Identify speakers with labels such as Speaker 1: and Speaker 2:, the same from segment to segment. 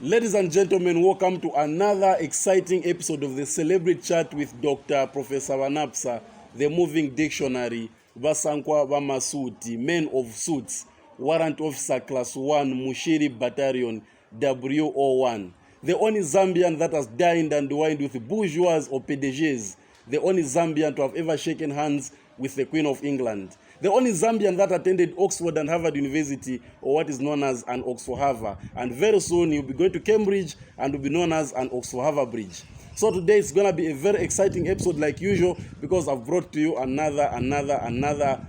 Speaker 1: Ladies and gentlemen, welcome to another exciting episode of the Celebrity Chat with Dr. Professor Wanapsa, the moving dictionary, Vasankwa Vamasuti, men of suits, warrant officer class 1, Mushiri Battalion, WO1. The only Zambian that has dined and wined with bourgeois or PDGs. The only Zambian to have ever shaken hands with the Queen of England. The only Zambian that attended Oxford and Harvard University, or what is known as an Oxford Harvard. And very soon he'll be going to Cambridge and will be known as an Oxford Harvard Bridge. So today it's going to be a very exciting episode like usual, because I've brought to you another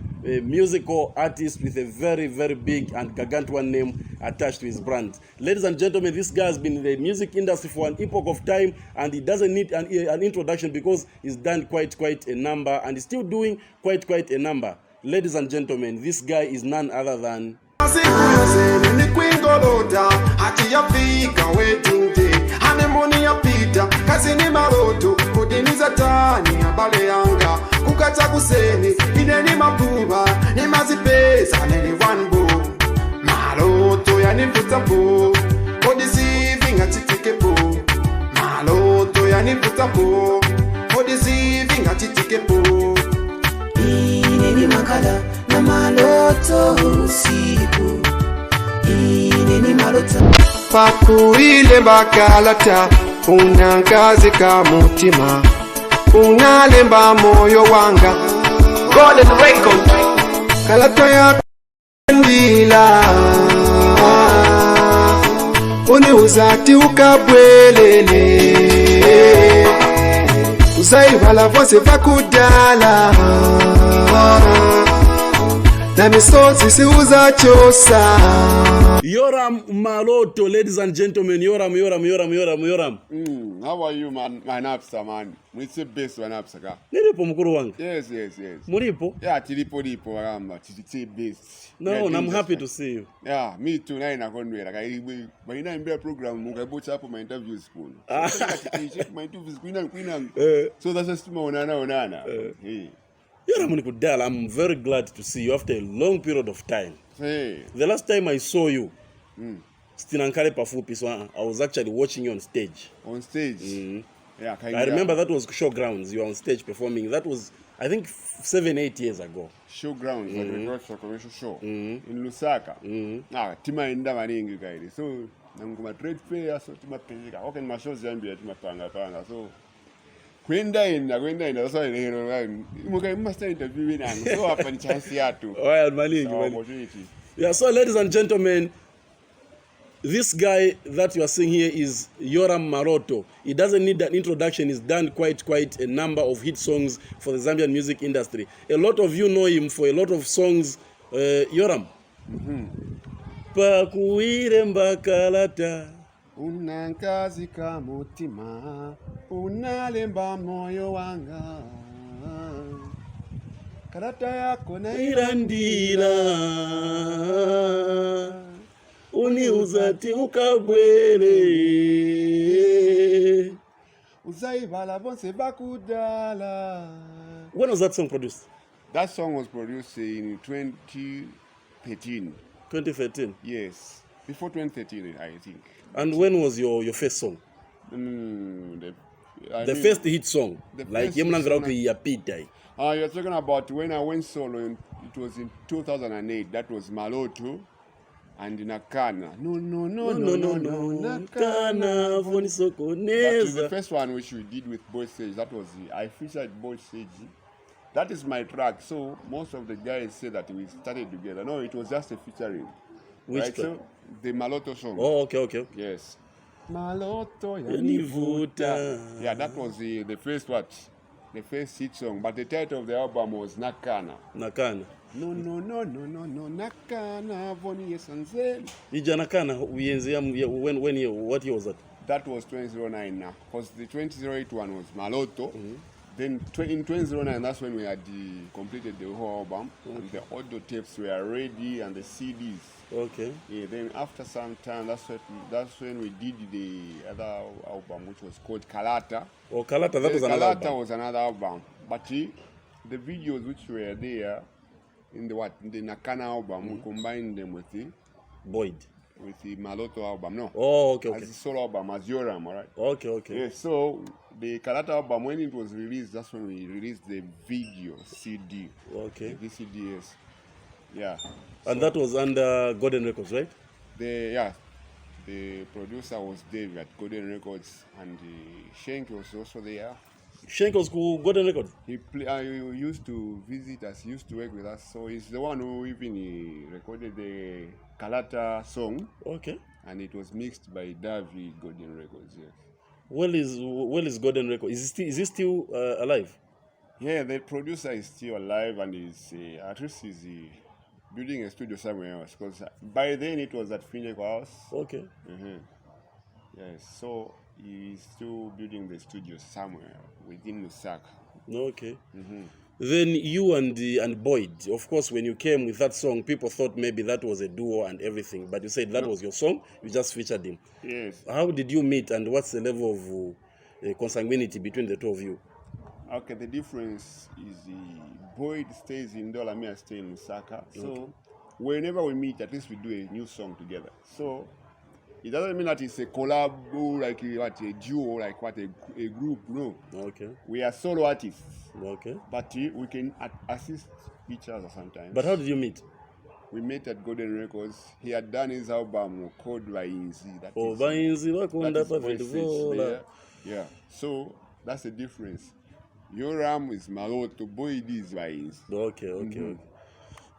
Speaker 1: musical artist with a very, very big and gargantuan name attached to his brand. Ladies and gentlemen, this guy has been in the music industry for an epoch of time, and he doesn't need an introduction because he's done quite a number, and he's still doing quite a number. Ladies and gentlemen, this guy is none other than Maloto yanivuta po odisivinga chitikepo Maloto yanivuta po odisivinga chitikepo Ineni makala na maloto usiku Ineni maloto Pakuile bakalata unangazi ka mutima unalemba moyo wanga Golden Record kalata ya ndila Uni uzati ukabwelele Uzaivala vose vakudala Na misozi si uzachosa Yoram Maloto, ladies and gentlemen. Yoram.
Speaker 2: How are you, man? My napsa, man. Mwitse best wa napsa ka.
Speaker 1: Nilipo mkuru wangu?
Speaker 2: Yes.
Speaker 1: Muripo?
Speaker 2: Yeah, tilipo ramba. Tilipo best.
Speaker 1: No, and I'm happy to see you.
Speaker 2: Yeah, me too. Na ina konwe. Like, but ina imbe program, munga bocha hapo my interview school. My interview school, so that's just onana. Hey.
Speaker 1: Yoram, I'm very glad to see you after a long period of time.
Speaker 2: Hey.
Speaker 1: The last time I saw you, Stinankale Pafupi, so I was actually watching you on stage.
Speaker 2: On stage? Yeah,
Speaker 1: I remember that was Showgrounds. You were on stage performing. That was, I think, 7-8 years ago.
Speaker 2: Showgrounds, like we got a commercial show in Lusaka. Tima inda maningi kaidi. So, namukuma trade fair, so tima penzika. Okay, my shows Zambia, tima panga. So, kwenda inda, that's why you must interview me. So, happen chance here too.
Speaker 1: Well, opportunity. Yeah, so ladies and gentlemen, this guy that you are seeing here is Yoram Maloto. He doesn't need an introduction. He's done quite a number of hit songs for the Zambian music industry. A lot of you know him for a lot of songs. Yoram. Pakuire mbakalata
Speaker 2: unankazi ka mutima unalemba moyo wanga karata yako na
Speaker 1: irandila Uni uzati ukabwele
Speaker 2: Uzaivala vonse bakudala.
Speaker 1: When was that song produced?
Speaker 2: That song was produced in 2013.
Speaker 1: 2013?
Speaker 2: Yes. Before 2013, I think.
Speaker 1: And when was your first song? The first hit song? Like Yemnangrauki Yapita.
Speaker 2: You're talking about when I went solo, it was in 2008. That was Maloto. And Nakana. No, Nakana. That was the first one which we did with Boy Sage. That was I featured Boy Sage. That is my track. So most of the guys say that we started together. No, it was just a featuring.
Speaker 1: Which
Speaker 2: right? So the Maloto song.
Speaker 1: Oh, okay.
Speaker 2: Yes. Maloto yanivuta. Yeah, that was the first what? The first hit song. But the title of the album was Nakana. No, Nakana, Voni Yesanzel.
Speaker 1: Ija Nakana, what year was that?
Speaker 2: That was 2009 now. Because the 2008 one was Maloto. Then in 2009, that's when we had completed the whole album. And the audio tapes were ready and the CDs.
Speaker 1: Okay.
Speaker 2: Yeah, then after some time, that's when we did the other album, which was called Kalata.
Speaker 1: Oh, Kalata, that was another album.
Speaker 2: Kalata was another album. But the videos which were there in the Nakana album, we combined them with the
Speaker 1: Boyd.
Speaker 2: with the Maloto album, no.
Speaker 1: Oh, okay, okay.
Speaker 2: As a solo album, as Yoram, all right?
Speaker 1: Okay, okay.
Speaker 2: Yeah, so the Kalata album, when it was released, that's when we released the video CD.
Speaker 1: Okay.
Speaker 2: The VCDs. Yeah.
Speaker 1: And
Speaker 2: So
Speaker 1: that was under Golden Records, right?
Speaker 2: The producer was Dave at Golden Records, and Shank was also there.
Speaker 1: Shank was Golden Records?
Speaker 2: He used to visit us, used to work with us, so he's the one who even recorded the Kalata song.
Speaker 1: Okay.
Speaker 2: And it was mixed by Davi Golden Records, yes.
Speaker 1: Well is Golden Records? Is he still alive?
Speaker 2: Yeah, the producer is still alive, and at least he's building a studio somewhere else, because by then it was at Finneco House.
Speaker 1: Okay.
Speaker 2: Yes, so he's still building the studio somewhere within Lusaka.
Speaker 1: Okay. Then you and Boyd, of course, when you came with that song, people thought maybe that was a duo and everything, but you said that was your song, you just featured him.
Speaker 2: Yes.
Speaker 1: How did you meet, and what's the level of consanguinity between the two of you?
Speaker 2: Okay, the difference is Boyd stays in Dolami, I stay in Lusaka. So whenever we meet, at least we do a new song together. So it doesn't mean that it's a collab, like a duo, like a group, no.
Speaker 1: Okay.
Speaker 2: We are solo artists.
Speaker 1: Okay.
Speaker 2: But we can assist each other sometimes.
Speaker 1: But how did you meet?
Speaker 2: We met at Golden Records. He had done his album called Vainzi. Yeah. So that's the difference. Yoram is Maloto, Boyd is Vainzi.
Speaker 1: Okay.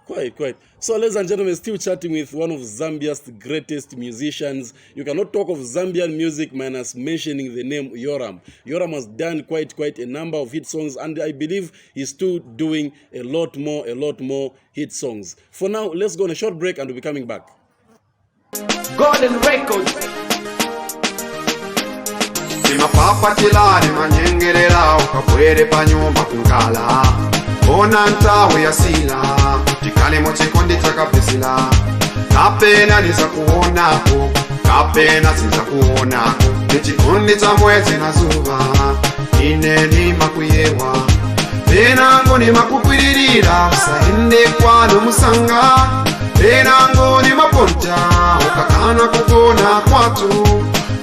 Speaker 1: Quite. So, ladies and gentlemen, still chatting with one of Zambia's greatest musicians. You cannot talk of Zambian music minus mentioning the name Yoram. Yoram has done quite a number of hit songs, and I believe he's still doing a lot more hit songs. For now, let's go on a short break, and we'll be coming back.
Speaker 3: Golden Records. Simapapatila rimanyengerera ukabwere panyumba kungala ona ntawe yasila tikale mochikondi chakapesila kapena niza kuonako kapena sinza kuonako nechikondi cha mwezi na zuva ine ni makuyewa penango ni makukwiririra saende kwano musanga penango ni maponta ukakana kukona kwatu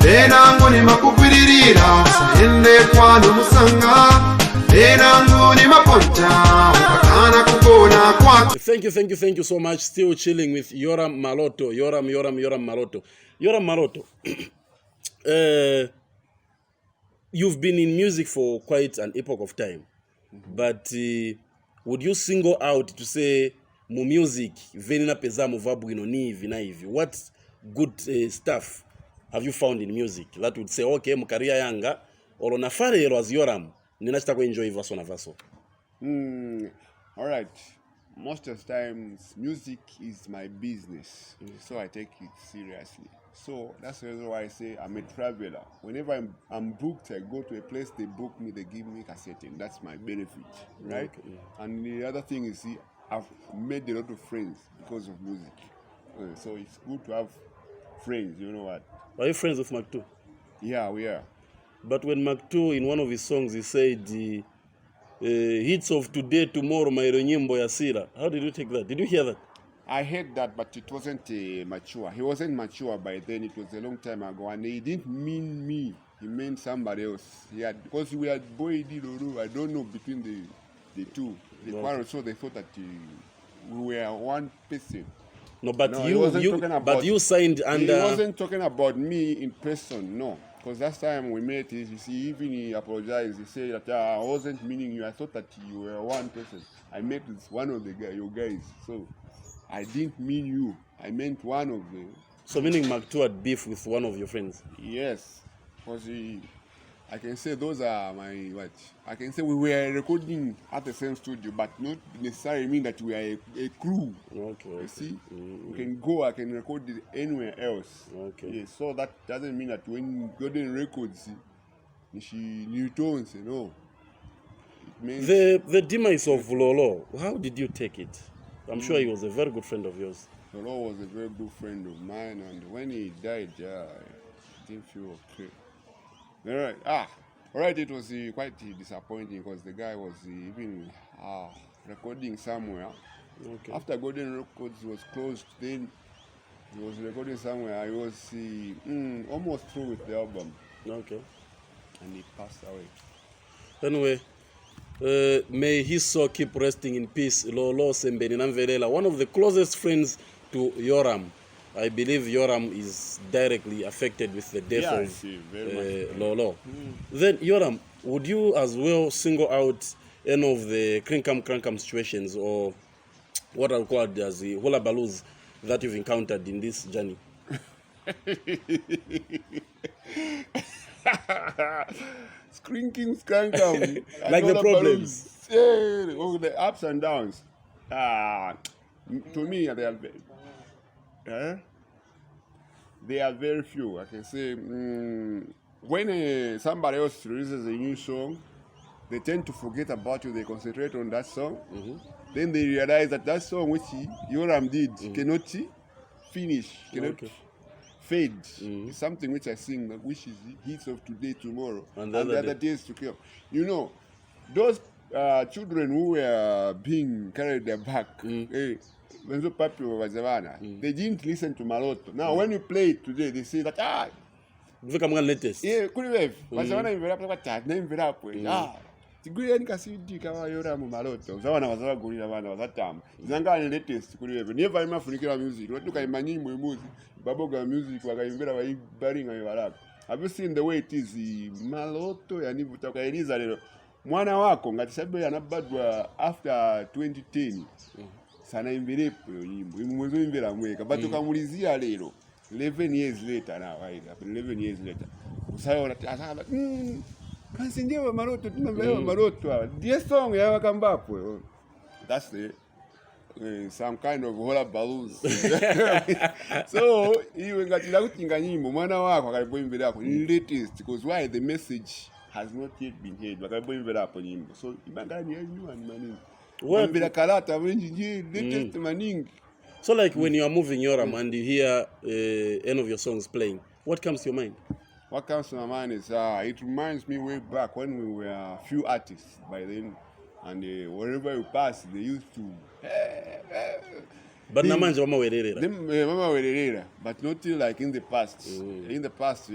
Speaker 3: penango ni makukwiririra saende kwano musanga penango ni maponta ukakana kukona kwatu.
Speaker 1: Thank you so much. Still chilling with Yoram Maloto. Yoram Maloto. Yoram Maloto. You've been in music for quite an epoch of time. But would you single out to say mu music venina peza mu vabwino ni hivi na hivi? What good stuff have you found in music that would say okay mu career yanga or na farero as Yoram ninachita enjoy vaso na vaso?
Speaker 2: All right. Most of the times, music is my business, so I take it seriously. So that's the reason why I say I'm a traveler. Whenever I'm booked, I go to a place, they book me, they give me cassette, and that's my benefit, right? Okay. And the other thing is, see, I've made a lot of friends because of music. So it's good to have friends, you know what?
Speaker 1: Are you friends with Mark2?
Speaker 2: Yeah, we are.
Speaker 1: But when Mark2, in one of his songs, he said, hits of today, tomorrow, my nyimbo yasira. How did you take that? Did you hear that?
Speaker 2: I heard that, but it wasn't mature. He wasn't mature by then. It was a long time ago, and he didn't mean me. He meant somebody else. Because we had Boyd, I don't know between the two. The quarrel, so they thought that we were one person.
Speaker 1: No, but you signed under.
Speaker 2: He wasn't talking about me in person, no. Because last time we met, you see, even he apologized. He said that I wasn't meaning you. I thought that you were one person. I met with one of your guys. So I didn't mean you. I meant one of them.
Speaker 1: So meaning Mark2 had beef with one of your friends?
Speaker 2: Yes. Because I can say those are I can say we were recording at the same studio, but not necessarily mean that we are a crew.
Speaker 1: Okay.
Speaker 2: You see? We can go, I can record it anywhere else.
Speaker 1: Okay.
Speaker 2: Yeah, so that doesn't mean that when Golden Records, she new tones, you know. It means
Speaker 1: the demise of Lolo, how did you take it? I'm sure he was a very good friend of yours.
Speaker 2: Lolo was a very good friend of mine, and when he died, I didn't feel okay. All right, it was quite disappointing because the guy was even recording somewhere.
Speaker 1: Okay.
Speaker 2: After Golden Records was closed, then He was recording somewhere. I was almost through with the album.
Speaker 1: Okay.
Speaker 2: And he passed away.
Speaker 1: Anyway, may his soul keep resting in peace. Lolo Sembeni Namvelela, one of the closest friends to Yoram. I believe Yoram is directly affected with the death of Lolo. Then, Yoram, would you as well single out any of the crinkam situations, or what are called as the hula baloos that you've encountered in this journey?
Speaker 2: Skrinkum.
Speaker 1: Like the problems.
Speaker 2: The ups and downs. To me, they are very few. I can say when somebody else releases a new song, they tend to forget about you. They concentrate on that song. Then they realize that song which Yoram did cannot finish, cannot fade. It's something which I sing, which is hits of today, tomorrow, and the other days to come. You know, those children who were being carried back, they didn't listen to Maloto. Now, when you play it today, they say that,
Speaker 1: latest.
Speaker 2: Yeah, could you have? Tiguri nikasidi kama Yoram Maloto. Zawana wazagulira bana wazatamba. Zanga ni latest kuri wewe. Never imafunikira music. Watu kaimanyinyi mwemuzi. Baboga music wakaimbira baringa yabara. Have you seen the way it is Maloto yanivuta kairiza lero. Mwana wako ngati sabe yanabadwa after 2010. Sana imbirepo yo nyimbo. Imwezo imbira mweka. Bato kamulizia lero. 11 years later now. 11 years later. Usayo asaba Kansindiwa Maloto, tunambewa Maloto. This song ya wakambapo. That's the some kind of hula balloons. So, you ngatila kutinga nyimbo mwana wako akalipoimbira hapo ni latest, because why the message has not yet been heard. Akalipoimbira hapo nyimbo. So, ibangala ni yenu ani maningi. Imbira kalata wenji latest maningi.
Speaker 1: So like when you are moving Yoram and you hear any of your songs playing, what comes to your mind?
Speaker 2: What comes to my mind is it reminds me way back when we were a few artists by then, and wherever we pass, they used to.
Speaker 1: But namanje mama wererera.
Speaker 2: But not like in the past. In the past,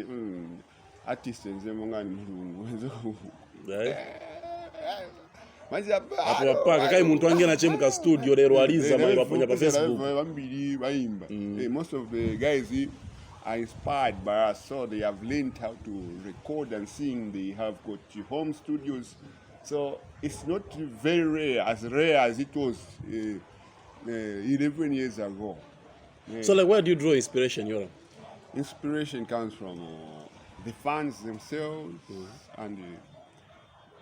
Speaker 2: artists and them
Speaker 1: hapo wapaka kai muntu angena chemuka studio lero aliza mali waponya pa Facebook.
Speaker 2: Most of the guys are inspired by us, so they have learned how to record and sing. They have got home studios, so it's not very rare as it was 11 years ago.
Speaker 1: So like, where do you draw inspiration, Yoram?
Speaker 2: Inspiration comes from the fans themselves and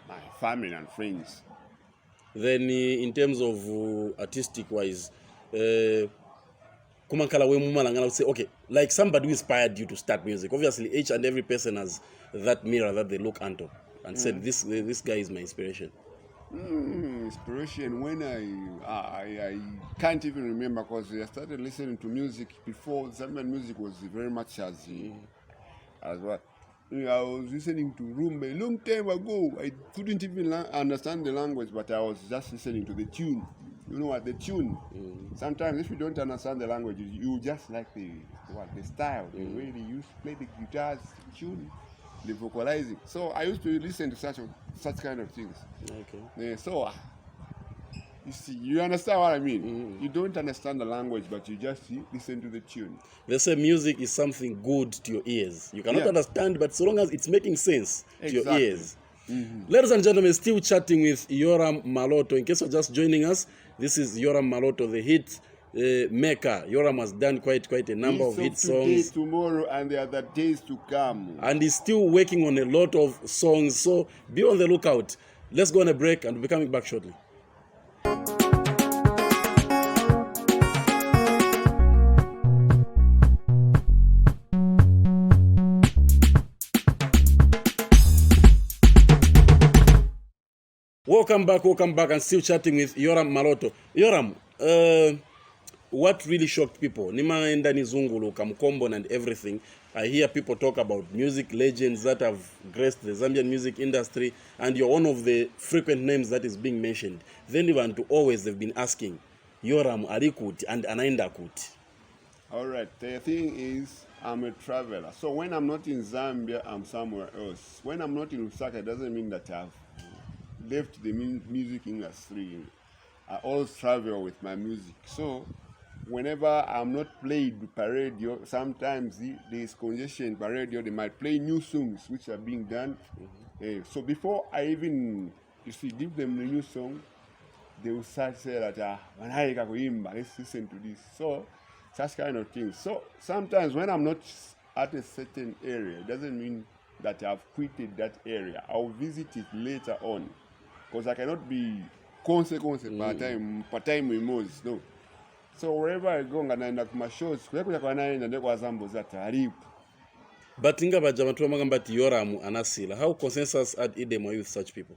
Speaker 2: my family and friends.
Speaker 1: Then in terms of artistic wise, kumankala we mumalangana would say, okay, like somebody who inspired you to start music. Obviously, each and every person has that mirror that they look onto and said, this guy is my inspiration.
Speaker 2: Inspiration when I can't even remember, because I started listening to music before Zambian music was very much as what. I was listening to Rumba a long time ago. I couldn't even understand the language, but I was just listening to the tune. You know what, the tune. Sometimes if you don't understand the language, you just like the style, the way they used to play the guitars, the tune, the vocalizing. So I used to listen to such kind of things.
Speaker 1: Okay.
Speaker 2: So you see, you understand what I mean? You don't understand the language, but you just listen to the tune.
Speaker 1: They say music is something good to your ears. You cannot understand, but so long as it's making sense to your ears. Ladies and gentlemen, still chatting with Yoram Maloto. In case you're just joining us, this is Yoram Maloto, the hit maker. Yoram has done quite a number of hit songs.
Speaker 2: Today, tomorrow, and the other days to come.
Speaker 1: And he's still working on a lot of songs. So be on the lookout. Let's go on a break and we'll be coming back shortly. Welcome back, and still chatting with Yoram Maloto. Yoram, what really shocked people? Nimaenda nizunguluka mkombo and everything. I hear people talk about music legends that have graced the Zambian music industry, and you're one of the frequent names that is being mentioned. Then even to always they've been asking, Yoram alikuti and anaenda kuti.
Speaker 2: All right. The thing is, I'm a traveler. So when I'm not in Zambia, I'm somewhere else. When I'm not in Lusaka, it doesn't mean that I've left the music industry. I always travel with my music. So whenever I'm not played per radio, sometimes there's congestion per radio. They might play new songs which are being done. So before I even, give them the new song, they will start say that, let's listen to this. So such kind of things. So sometimes when I'm not at a certain area, it doesn't mean that I've quitted that area. I'll visit it later on, because I cannot be consequence part time with Moses. No. So wherever I go, and I my shows,
Speaker 1: but think about Yoram Anasila. How consensus at idem are you with such people?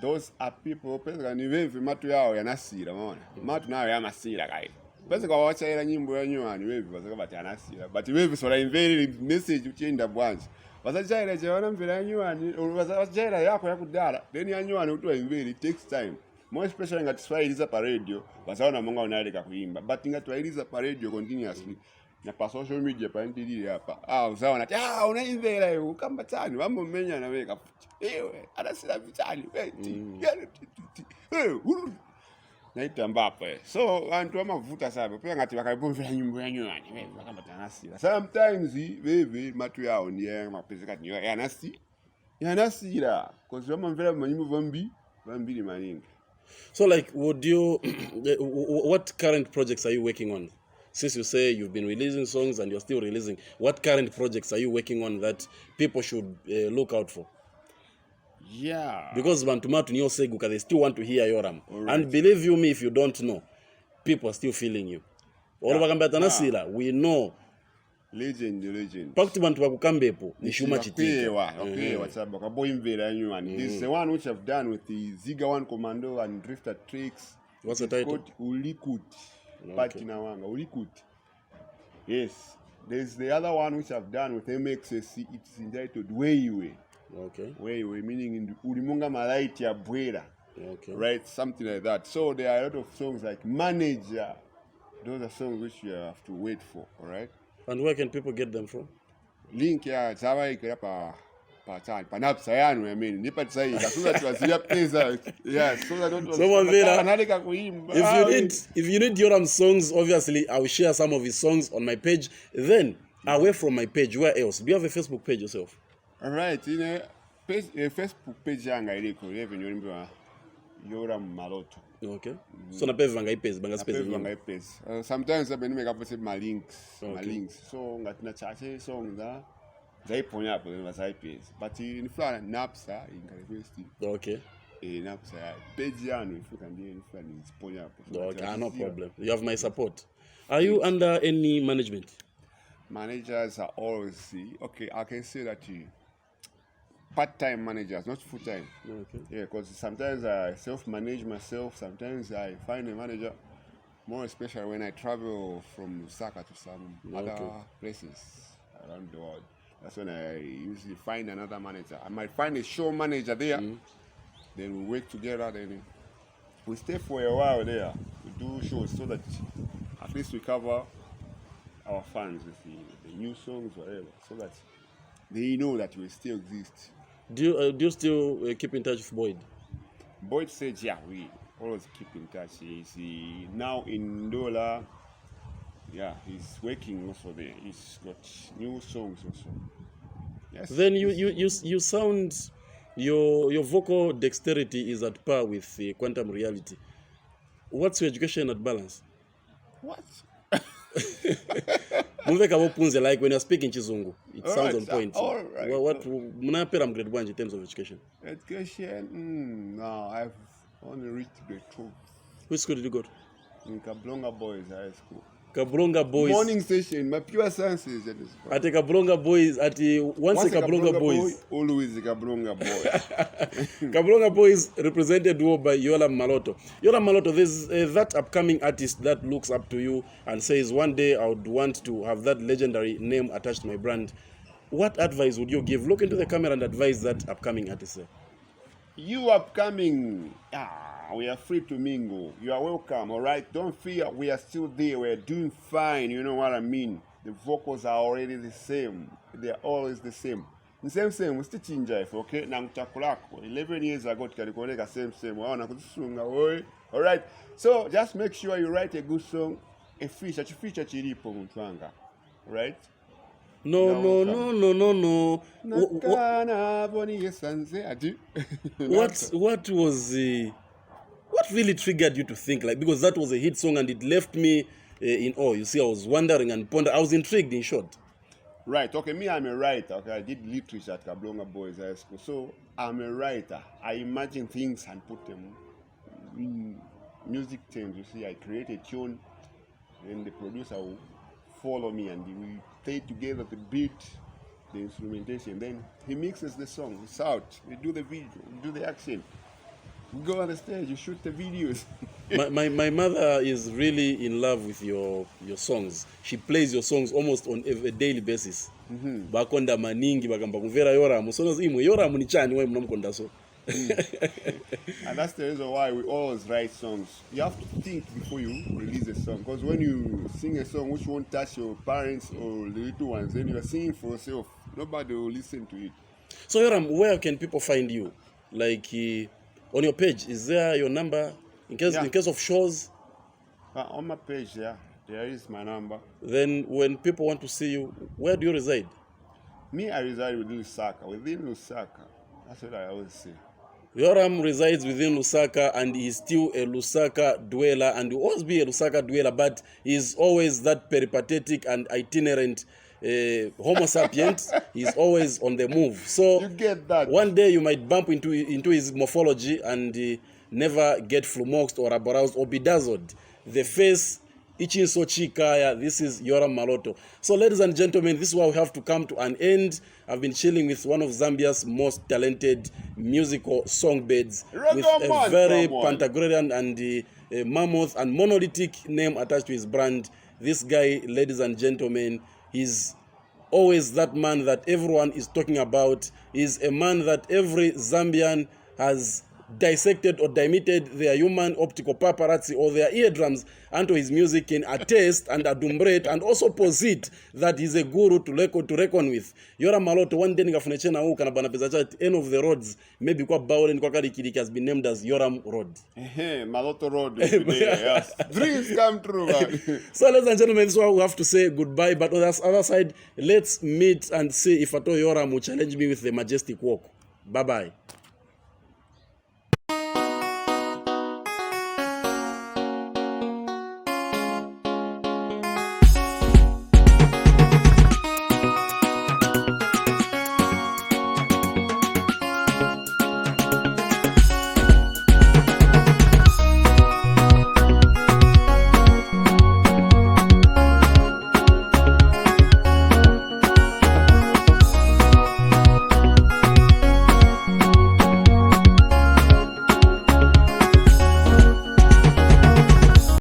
Speaker 2: Those are people matu yao yanasira maona. Matu nayo yamasira kai. Basi kwa wacha ila nyimbo ya nywani wewe basi kama yanasira. But wewe so la message uchenda bwanji. Basi chaira chaona mvela ya nywani, basi chaira yako ya kudala. Then ya nywani utoa imveli, it takes time. More especially ngati Swahili pa radio, basi ona monga unaleka kuimba. But ngati Swahili pa radio continuously. Na pa social media pa ndili hapa. Usaona unaimvela hiyo kamba tani, mambo mmenya na weka. Ewe anasira vitali naita mbape. So antu amavuta sabe pia ngati bakayibomvela nyimbo ya nywani bakamba tanasira. Sometimes wewe matu yao ndiye mapezeka ni yanasira because wamamvela manyimbo vambili maningi.
Speaker 1: So like would you what current projects are you working on? Since you say you've been releasing songs and you're still releasing, what current projects are you working on that people should look out for?
Speaker 2: Yeah.
Speaker 1: Because Bantumatu Nyo Seguka, they still want to hear Yoram.
Speaker 2: Right.
Speaker 1: And believe you me, if you don't know, people are still feeling you. We know.
Speaker 2: Legend.
Speaker 1: Pakti bantu wakukambepo ni shuma chitika.
Speaker 2: Okay, what's up? This is the one which I've done with the Ziga One Commando and Drifter Tricks.
Speaker 1: What's the title?
Speaker 2: It's called Ulikuti. Patinawanga. Ulikuti. Yes. There's the other one which I've done with MXSC. It's entitled Weiwe.
Speaker 1: Okay.
Speaker 2: Weiwe, meaning in Ulimunga Malaiti ya Bwera.
Speaker 1: Okay.
Speaker 2: Right? Something like that. So there are a lot of songs like Manager. Those are songs which you have to wait for. Alright?
Speaker 1: And where can people get them from?
Speaker 2: Link ya zawa ikira pa panapsa yanu I mean nipa tsai kasunga tuwazia pesa. Yeah, so that don't
Speaker 1: if you need Yoram songs, obviously I will share some of his songs on my page. Then away from my page, where else? Do you have a Facebook page yourself?
Speaker 2: All right, in a Facebook page yanga iliko revenue Yoram Maloto.
Speaker 1: Okay. So na page vanga ipes, banga space.
Speaker 2: Vanga ipes. Sometimes I've been make up my links. So ngatina chache song da zaiponya hapo na zaipes. But in Florida napsa in request.
Speaker 1: Okay.
Speaker 2: Napsa page yanu if you can be in Florida ziponya hapo.
Speaker 1: Okay, no problem. You have my support. Are you under any management?
Speaker 2: Managers are always okay, I can say that part-time managers, not full-time.
Speaker 1: Okay.
Speaker 2: Yeah, because sometimes I self-manage myself. Sometimes I find a manager, more especially when I travel from Lusaka to some other places around the world. That's when I usually find another manager. I might find a show manager there. Then we work together. Then we stay for a while there. We do shows so that at least we cover our fans with the new songs, whatever, so that they know that we still exist.
Speaker 1: Do you still keep in touch with Boyd?
Speaker 2: Boyd said, yeah, we always keep in touch. He's now in Dola. Yeah, he's working also there. He's got new songs also. Yes.
Speaker 1: Then you sound, your vocal dexterity is at par with Quantum Reality. What's your education at Balance?
Speaker 2: What?
Speaker 1: Like when you're speaking Chizungu, it sounds on point.
Speaker 2: All right.
Speaker 1: What Munaperam grade 1 in terms of education?
Speaker 2: Education? No, I've only reached grade 2.
Speaker 1: Which school did you go to?
Speaker 2: In Kablonga Boys High School.
Speaker 1: Kablonga Boys.
Speaker 2: Morning session, my pure sciences.
Speaker 1: At Kablonga Boys, once a Kablonga Boys.
Speaker 2: Always a Kablonga Boy.
Speaker 1: Kablonga Boys represented by Yoram Maloto. Yoram Maloto, there's that upcoming artist that looks up to you and says, one day I would want to have that legendary name attached to my brand. What advice would you give? Look into the camera and advise that upcoming artist.
Speaker 2: You upcoming, we are free to mingle. You are welcome, all right? Don't fear, we are still there. We're doing fine, you know what I mean? The vocals are already the same. They're always the same. The same, we still change life, okay? Na mtakulako, 11 years ago, tukalikuoneka same. Waona kuzisunga, oi. All right? So, just make sure you write a good song. A feature chiripo mtwanga. All right?
Speaker 1: No. What was what really triggered you to think like, because that was a hit song and it left me in awe. You see, I was wondering and pondering. I was intrigued, in short.
Speaker 2: Right. Okay. Me, I'm a writer. Okay. I did literature at Kablonga Boys High School, so I'm a writer. I imagine things and put them in music terms. You see, I create a tune, and the producer will follow me, and we play together the beat, the instrumentation. Then he mixes the song. It's out. We do the video. We do the action. We go on the stage. You shoot the videos.
Speaker 1: my mother is really in love with your songs. She plays your songs almost on a daily basis. Bakonda maningi bakamba kumvera Yoram. So imwe Yoram ni chani wa mnomkonda so.
Speaker 2: And that's the reason why we always write songs. You have to think before you release a song. Because when you sing a song which won't touch your parents or the little ones, then you are singing for yourself. Nobody will listen to it.
Speaker 1: So Yoram, where can people find you? Like on your page, is there your number? In case of shows?
Speaker 2: On my page, yeah. There is my number.
Speaker 1: Then when people want to see you, where do you reside?
Speaker 2: Me, I reside within Lusaka. Within Lusaka. That's what I always say.
Speaker 1: Yoram resides within Lusaka and he's still a Lusaka dweller and will always be a Lusaka dweller, but he's always that peripatetic and itinerant Homo sapiens. He's always on the move. So
Speaker 2: you get that.
Speaker 1: One day you might bump into his morphology and never get flummoxed or aroused or bedazzled. The face itching so chikaya. This is Yoram Maloto. So ladies and gentlemen, this is why we have to come to an end. I've been chilling with one of Zambia's most talented musical songbirds with a very Pantagruelian and mammoth and monolithic name attached to his brand. This guy, ladies and gentlemen, is always that man that everyone is talking about. Is a man that every Zambian has dissected or dimitted their human optical paparazzi or their eardrums unto his music can attest and adumbrate and also posit that he's a guru to reckon with. Yoram Maloto, one day nikafunechena huu kana bana pesa chat end of the roads maybe kwa baole ni kwa karikiriki has been named as Yoram Road.
Speaker 2: Maloto Road. Yes. Dreams come true, man.
Speaker 1: So ladies and gentlemen, this is why we have to say goodbye, but on the other side, let's meet and see if at all Yoram will challenge me with the majestic walk. Bye-bye.